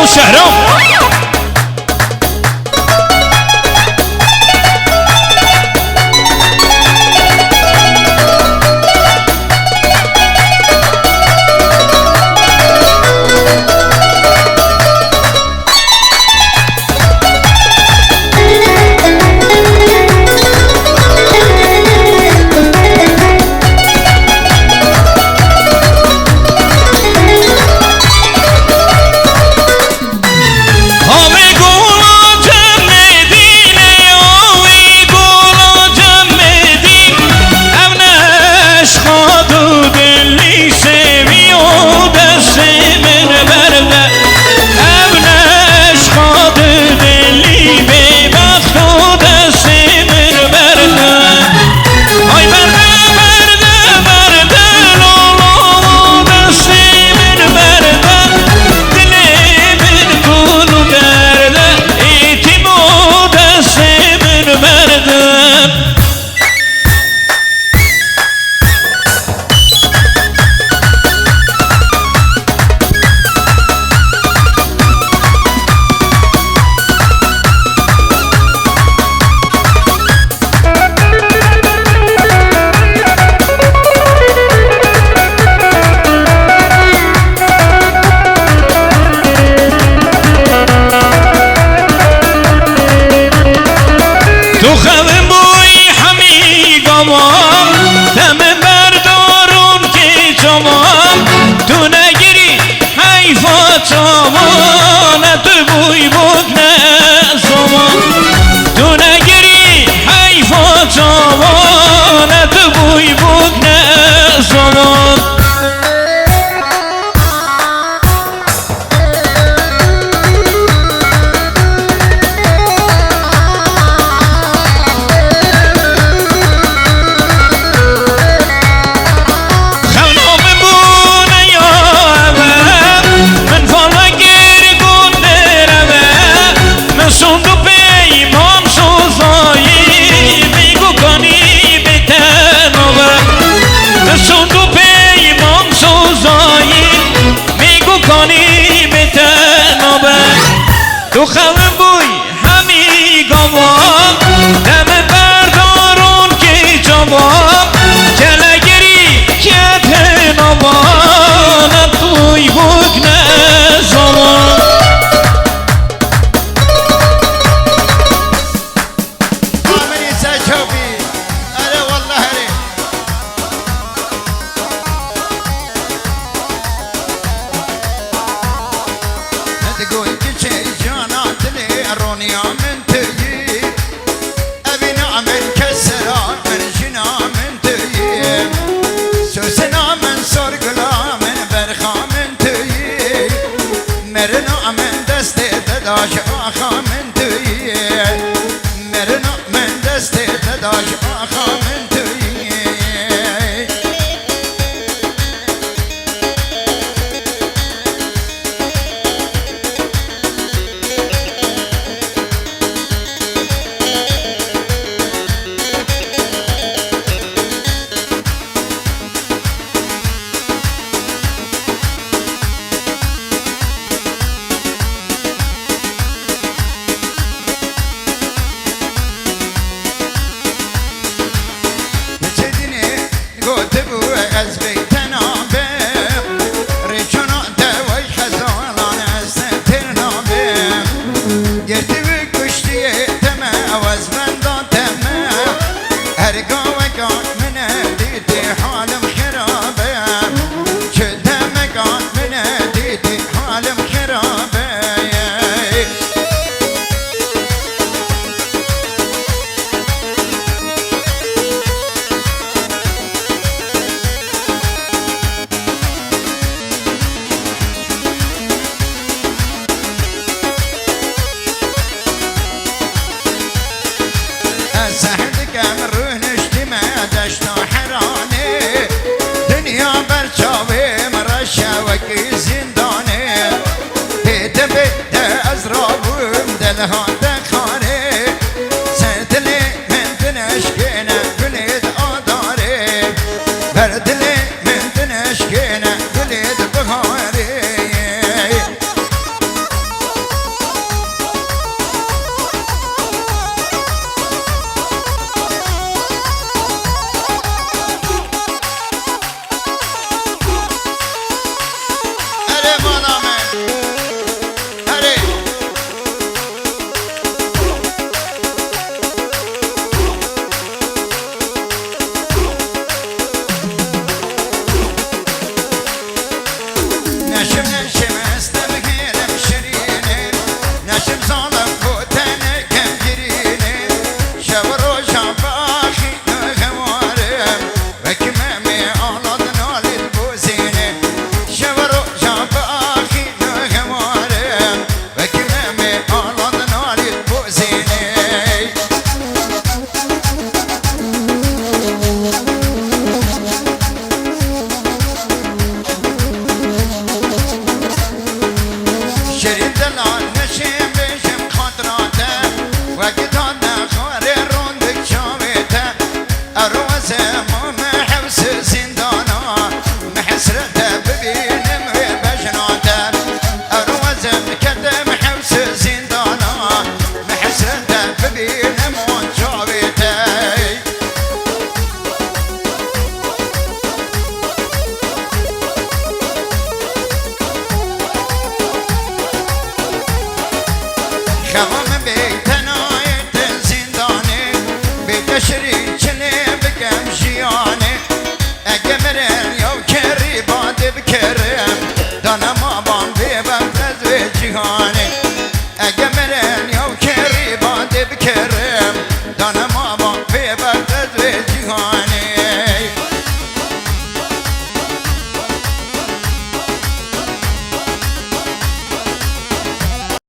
و شهرام تو خم بوی همی گمان دم بردارون که جمان تو نگیری حیفا چامان تو بوی بود نه زمان تو نگیری حیفا چامان تو بوی بود نه زمان تو خم بوی همی گوام دم بردارون که جوام کلگری کت نوان توی بگ نزوان آمنی سجوبی اره والله اره ندگوی که چه رونيا من تجي أبينا من كسرا من جنا من تجي سوسنا من سرقلا من برخا من تجي مرنا من دست تداش آخا من تجي مرنا من دست تداش آخا من تجي دلال